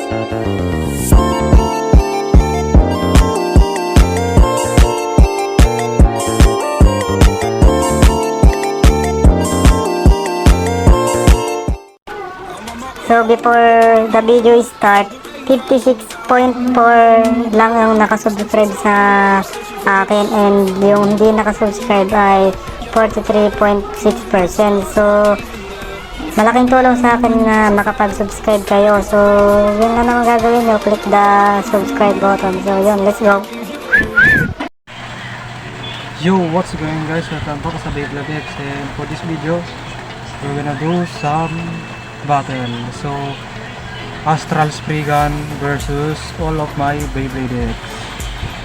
So before the video start, 56.4 lang ang nakasubscribe sa akin, and yung hindi nakasubscribe ay 43.6%. So malaking tulong sa akin na makapag-subscribe kayo. So yun na naman gagawin nyo, click the subscribe button. So yun, let's go. Yo, what's going on guys? Welcome back sa Beyblade X, and for this video we're gonna do some battle. So Astral Spriggan versus all of my Beyblade X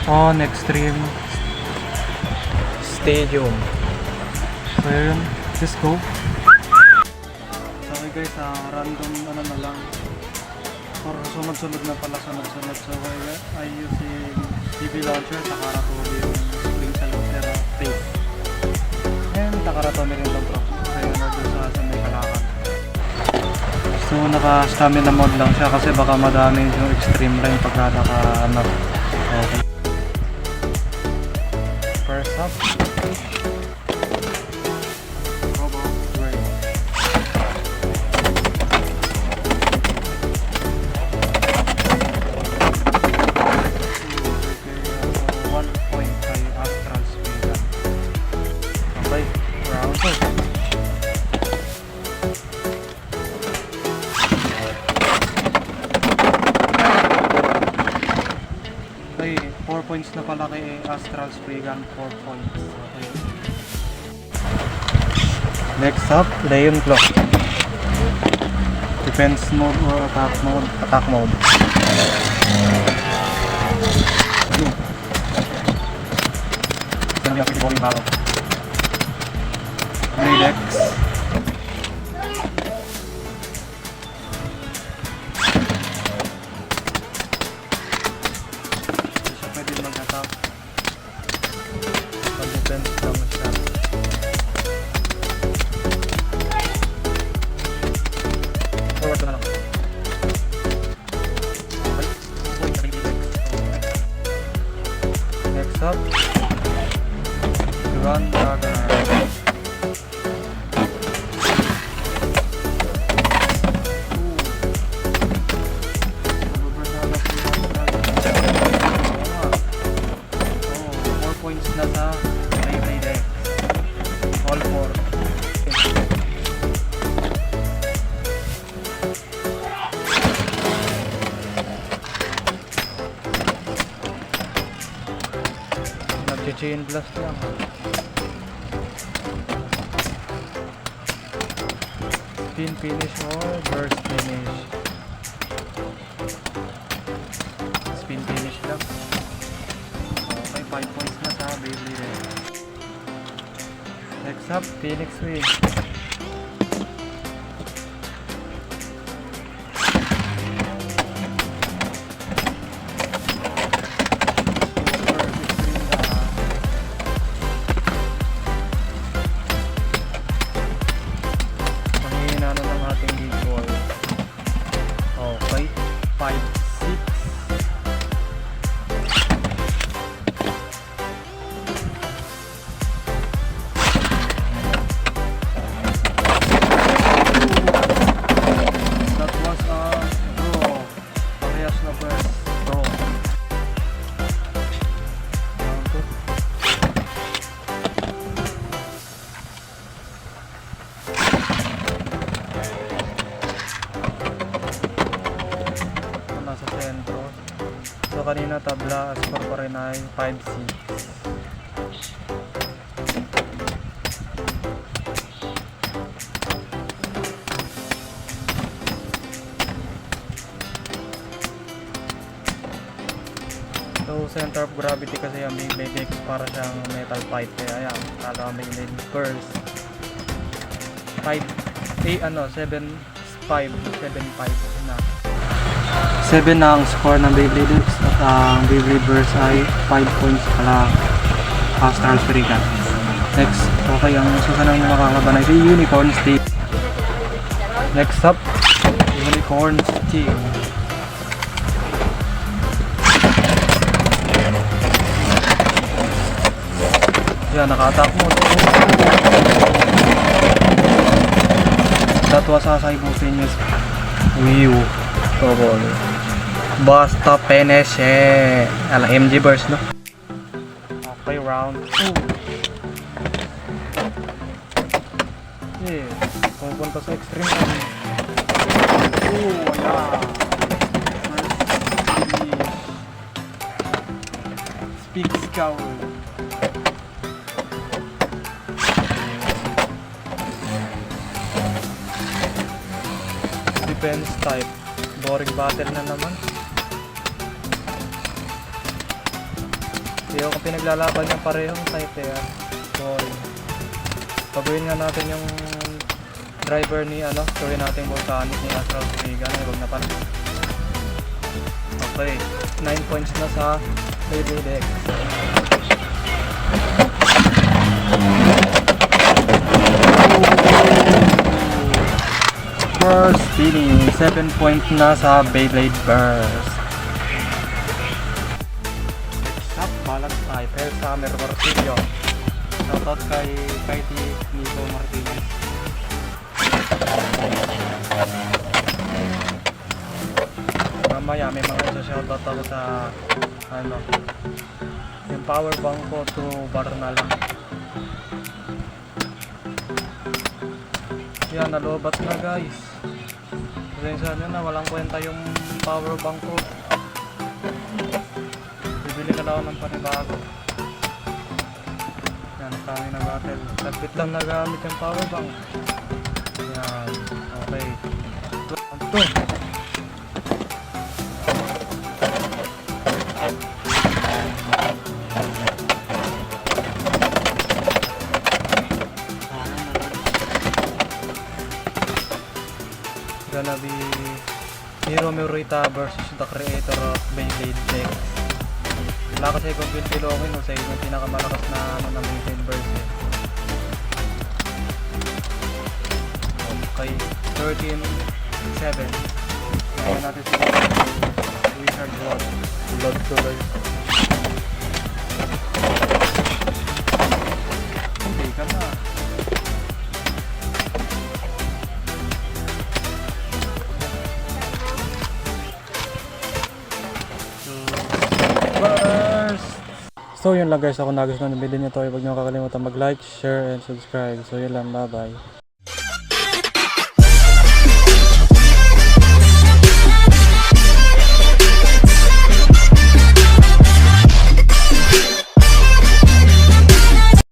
on Extreme Stadium. So yun, let's go. Okay guys, random ano na lang, for sunod-sunod na pala, sunod-sunod. So I using DB launcher, Takaratomi yung spring sa looter tape, and Takaratomi rin lang bro. Kaya na doon sa may kalakan. So naka-stamina mode lang siya kasi baka madami yung extreme line pagka naka okay. First up, Robo Gray. Okay, 1 point kay Astral Spriggan. Okay, round 2. Okay, 4 points na pala kay Astral Spriggan, 4 points. Okay. Next up, Leon Clock. Defense mode or attack mode? Attack mode. Ito na yung pinipoli balo. Redex. Pag-defense lang siya. Forward na lang. Okay. Next up, Grand Dragon. Points na sa Beyblade X. All 4. Nag-chain blast lang. Spin finish or burst finish. Spin finish lang. 5 points na sa Beyblade. Next up, Phoenix Wing. Mahina na ng ating visual. Okay, 5, 6. Nasa sentro. So kanina tabla, score pa rin ay 5-6. So center of gravity kasi yung Beyblade X para siyang metal pipe, kaya yan, talo ang Beyblade Burst 5, 7, 5 na 7 na ang score ng Beyblade X, at ang Beyblade Burst ay 5 points pala Astral Spriggan. Next, okay, ang susunod na makakaban ay si Unicorn Steam. Next up, Unicorn Steam. Yan, naka-attack mode. That was simultaneous view. Togol. Basta peneshe. Alang MG burst, no? Okay, round 2. Yeah, pupunta sa extreme. Oh, wala. Speak scowl. Defense type. Boring battle na naman. Hindi ako pinaglalaban yung parehong type eh. Boring. Pagawin nga natin yung driver ni gawin natin volcanic ni Astral Vega. Huwag na parang. Okay. 9 points na sa Baby Deck. Burst spinning, 7 point na sa Beyblade Burst. Next up, Balance Sniper Summer Martillo. Shoutout kay Kaiti Nico Martinez. Mamaya may mga shoutout ako sa yung power bank ko to bar na lang. Yan, nalobat na guys. Pasensya nyo na, walang kwenta yung power bank ko. Bibili ka na ako ng panibago. Yan, kami na battle. Tapit lang nagamit yung power bank. Yan, okay. Round 2. Gonna be Hiro Murita versus the creator of Beyblade Deck. Wala kasi kung pintilongin sa yung pinakamalakas na ng Beyblade verse eh. Okay, 13-7. Ngayon natin si Wizard Blood. Blood tuloy. Hindi ka na. So yun lang guys, ako nagustuhan ng video nyo to. Huwag nyo kakalimutan mag-like, share, and subscribe. So yun lang, bye bye.